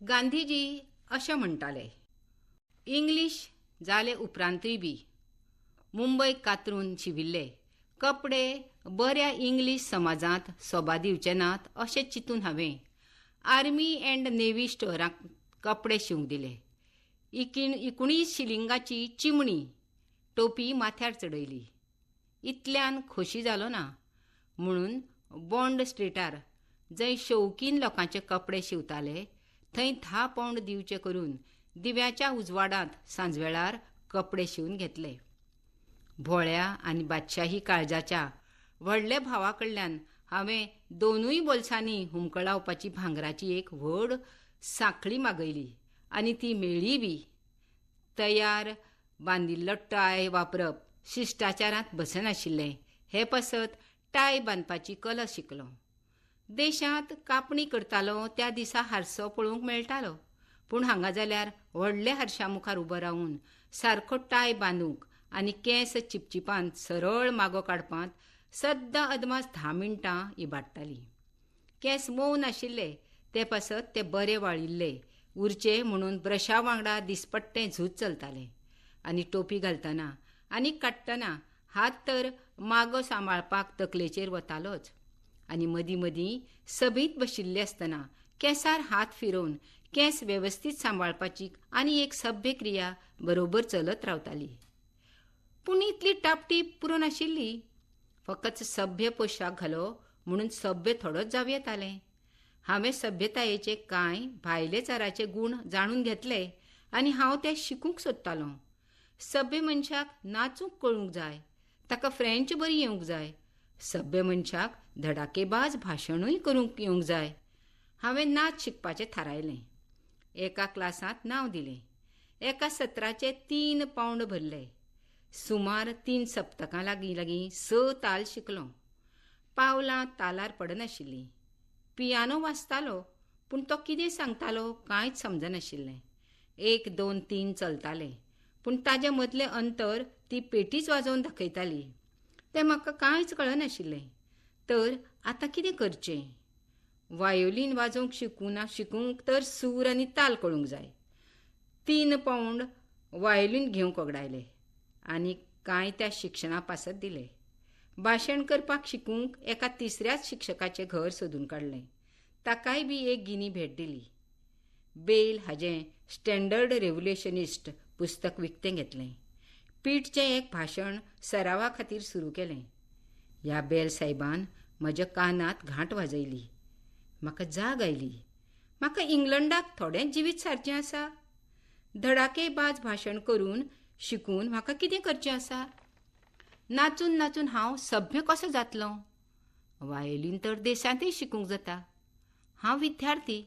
गांधीजी अशें म्हणटाले, इंग्लीश जाले उपरांतूय बी मुंबय कातरून शिविल्ले कपडे बऱ्या इंग्लीश समाजांत सोबा दिवचे नात अशें चिंतून हांवें आर्मी अँड नेव्ही स्टोरांत कपडे शिवंक दिले. 19 शिलिंगाची चिमणी टोपी माथ्यार चडयली. इतल्यान खोशी जालो ना म्हणून बॉन्ड स्ट्रीटार जंय शौकीन लोकांचे कपडे शिवताले थंय 10 पौंड दिवचे करून दिव्याच्या उजवाडांत सांजवेळार कपडे शिवून घेतले. भोळ्या आनी बादशाही काळजाच्या व्हडले भावा कडल्यान हांवें दोनूय बोल्सांनी हुमकळावपाची भांगराची एक व्हड सांखळी मागयली आनी ती मेळ्ळी बी. तयार बांदिल्लो टाय वापरप शिश्टाचारांत बसनाशिल्लें हे पासत टाय बांदपाची कला शिकलो. देशांत कापणी करतालो त्या दिसा हारसो पळोवंक मेळटालो, पूण हांगा जाल्यार व्हडल्या हारशा मुखार उबो रावन सारको टाय बांदूंक आनी केंस चिपचिपांत सरळ मागो काडपांत सद्दां अदमास 10 मिनटां इबाडटाली. केंस मोव नाशिल्ले ते पासत ते बरे वाळिल्ले उरचे म्हणून ब्रशा वांगडा दिसपट्टें झूज चलतालें. आनी टोपी घालतना आनी काडटना हात तर मागो सांबाळपाक तकलेचेर वतालोच. आनी मदीं मदीं सभेंत बशिल्ले आसतना केंसार हात फिरोवन केंस वेवस्थीत सांबाळपाची आनी एक सभ्य क्रिया बरोबर चलत रावताली. पूण इतली टापटीप पुरो नाशिल्ली. फकत सभ्य पोशाख घालो म्हणून सभ्य थोडोच जाव येतालें. हांवें सभ्यतायेचे कांय भायले चाराचे गूण जाणून घेतले आनी हांव ते शिकूंक सोदतालों. सभ्य मनशाक नाचूंक कळूंक जाय, ताका फ्रेंच बरी येवंक जाय. सभ्य मनशाक धडाकेबाज भाशणूय करूंक येवंक जाय. हांवें नाच शिकपाचें थारायलें. एका क्लासांत नांव दिलें. एका सत्राचे 3 पौंड भरले. सुमार 3 सप्तकां लागीं 6 ताल शिकलो. पावलां तालार पडनाशिल्लीं. पियानो वाजतालो पूण तो कितें सांगतालो कांयच समजनाशिल्लें. 1 2 3 चलतालें पूण ताजे मदलें अंतर ती पेटीच वाजोवन दाखयताली. तें म्हाका कांयच कळनाशिल्लें. तर आतां कितें करचें? वायोलीन वाजोवंक शिकूंक तर सूर आनी ताल कळूंक जाय. 3 पौंड वायोलीन घेवंक वगडायले आनी कांय त्या शिक्षणा पासत दिले. भाशण करपाक शिकूंक एका तिसऱ्याच शिक्षकाचें घर सोदून काडलें. ताकाय बी एक गिनी भेट दिली. बेल हाजें स्टँडर्ड रेव्होल्युशनिस्ट पुस्तक विकतें घेतलें. पीटचें एक भाशण सरावा खातीर सुरू केलें. ह्या बेल सायबान म्हज्या कानांत घांट वाजयली. म्हाका जाग आयली. म्हाका इंग्लंडाक थोडेंच जिवीत सारचें आसा. धडाकेबाज भाशण करून शिकून म्हाका कितें करचें आसा? नाचून नाचून हांव सभ्य कसो जातलों? वायोलीन तर देशांतय शिकूंक जाता. हांव विद्यार्थी.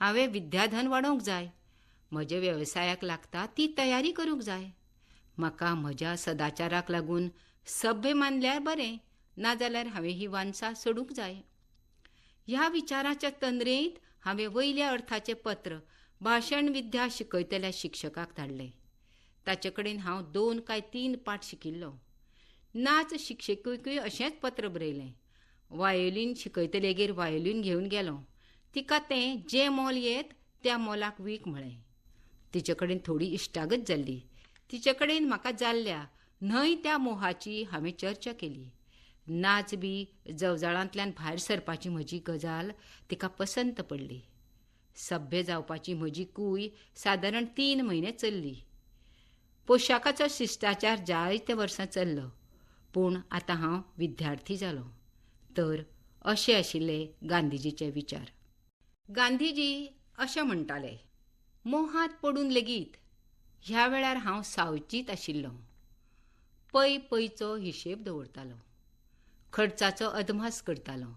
हांवें विद्याधन वाडोवंक जाय. म्हज्या वेवसायाक लागता ती तयारी करूंक जाय. म्हाका म्हज्या सदाचाराक लागून सभ्य मानल्यार बरें, नाजाल्यार हांवें ही वानसा सोडूंक जाय. ह्या विचाराच्या तंद्रेंत हांवें वयल्या अर्थाचें पत्र भाशण विद्या शिकयतल्या शिक्षकाक धाडलें. ताचे कडेन हांव 2 काय 3 पाठ शिकिल्लो. नाच शिक्षिकेकूय अशेंच पत्र बरयलें. वायोलीन शिकयतलेगेर वायोलीन घेवन गेलो. तिका तें जें मोल येत त्या मोलाक वीक म्हळें. तिचे कडेन थोडी इश्टागत जाल्ली. तिचे कडेन म्हाका जाल्ल्या न्हय त्या मोहाची हांवें चर्चा केली. नाच बी जवजाळांतल्यान भायर सरपाची म्हजी गजाल तिका पसंत पडली. सभ्य जावपाची म्हजी कूय सादारण 3 म्हयने चल्ली. पोशाखाचो शिश्टाचार जायते वर्सां चल्लो. पूण आतां हांव विद्यार्थी जालो. तर अशे आशिल्ले गांधीजीचे विचार. गांधीजी अशें म्हणटाले, मोहात पडून लेगीत ह्या वेळार हांव सावचीत आशिल्लो. पयचो हिशेब दवरतालो. खर्चाचो अदमास करतालो.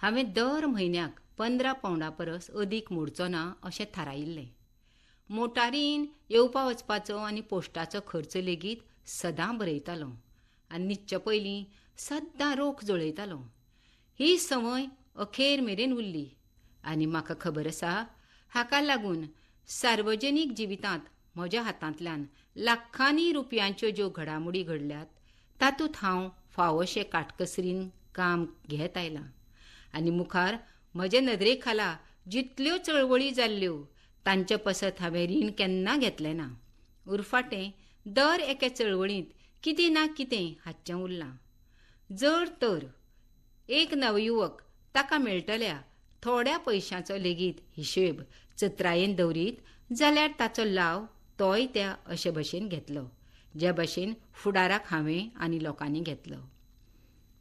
हांवें दर म्हयन्याक 15 पौंडा परस अदीक मोडचो ना अशें थारायिल्लें. मोटारीन येवपा वचपाचो आनी पोस्टाचो खर्च लेगीत सदां बरयतालो आनी न्हिदचे पयलीं सद्दां रोख जोळयतालो. ही संवय अखेर मेरेन उरली आनी म्हाका खबर आसा हाका लागून सार्वजनीक जिवितांत म्हज्या हातांतल्यान लाखांनी रुपयांच्यो ज्यो घडामोडी घडल्यात तातूंत हांव फावोशें काटकसरीन काम घेत आयलां आनी मुखार म्हजे नदरे खाला जितल्यो चळवळी जाल्ल्यो तांचे पसत हांवें रीण केन्ना घेतलें ना. उरफाटें दर एके चळवळींत कितें ना कितें हातचें उरलां. जर तर एक नवयुवक ताका मेळटल्या थोड्या पयशांचो लेगीत हिशेब चत्रायेन दवरीत जाल्यार ताचो लाव तोय त्या अशे भशेन घेतलो जे भशेन फुडाराक हांवें आनी लोकांनी घेतलो.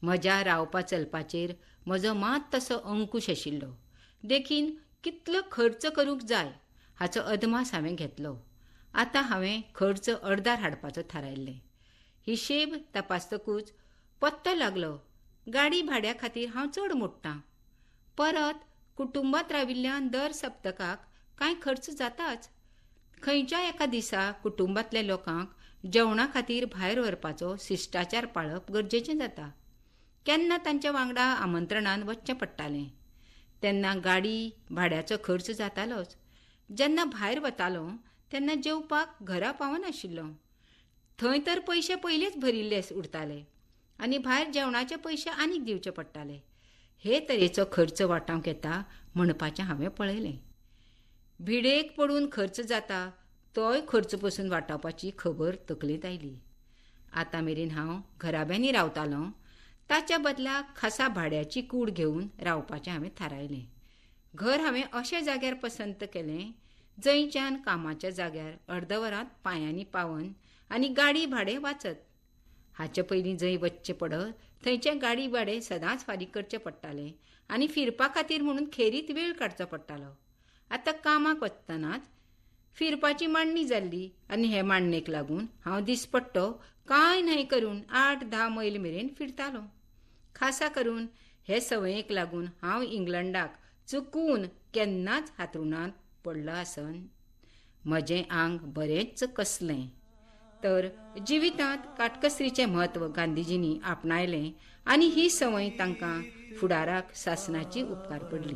म्हज्या रावपा चलपाचेर म्हजो मात तसो अंकूश आशिल्लो. देखीन कितलो खर्च करूंक जाय हाचो अदमास हांवें घेतलो. आतां हांवें खर्च अर्दार हाडपाचो थारायल्लें. हिशेब तपासतकूच पत्तो लागलो गाडी भाड्या खातीर हांव चड मोडटां. परत कुटुंबांत राविल्ल्यान दर सप्तकाक कांय खर्च जाताच. खंयच्या एका दिसा कुटुंबांतल्या लोकांक जेवणा खातीर भायर व्हरपाचो शिश्टाचार पाळप गरजेचें जाता. केन्ना तांच्या वांगडा आमंत्रणान वचचें पडटालें तेन्ना गाडी भाड्याचो खर्च जातालोच. जेन्ना भायर वतालो तेन्ना जेवपाक घरा पावनाशिल्लो. थंय तर पयशे पयलींच भरिल्ले उरताले आनी भायर जेवणाचे पयशे आनीक दिवचे पडटाले. हे तरेचो खर्च वाटावंक येता म्हणपाचें हांवें पळयलें. भिडेक पडून खर्च जाता तोय खर्च पसून वाटावपाची खबर तकलेंत आयली. आतां मेरेन हांव घराब्यांनी रावतालों ताच्या बदलाक खासा भाड्याची कूड घेवन रावपाचें हांवें थारायलें. घर हांवें अशा जाग्यार पसंत केलें जंयच्यान कामाच्या जाग्यार अर्दवरांत पांयांनी पावन आनी गाडी भाडें वाचत. हाचे पयलीं जंय वचचें पडत थंयचें गाडी भाडें सदांच फारीक करचें पडटालें आनी फिरपा खातीर म्हणून खेरीत वेळ काडचो पडटालो. आतां कामाक वचतनाच फिरपाची मांडणी जाल्ली आनी हे मांडणेक लागून हांव दिसपट्टो कांय न्हय करून 8-10 मैल मेरेन फिरतालों. खासा करून हे संवयेक लागून हांव इंग्लंडाक चुकून केन्नाच हातरुणांत पडलो आसन. म्हजें आंग बरेंच कसलें. तर जिवितांत काटकसरीचें म्हत्व गांधीजींनी आपणायलें आनी ही संवय तांकां फुडाराक सासणाची उपकार पडली.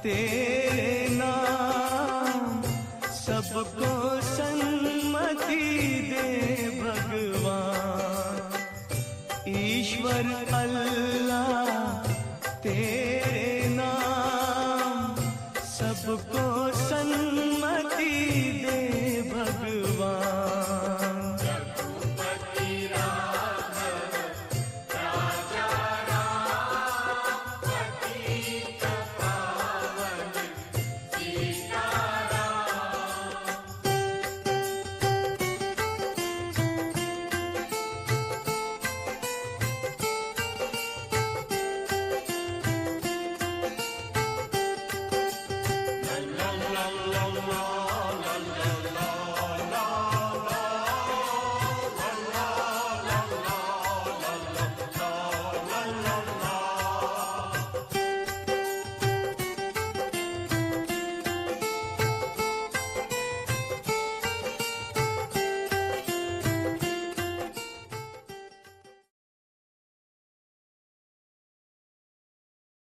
तेरे नाम सबको सन्मति दे भगवान. ईश्वर अल्लाह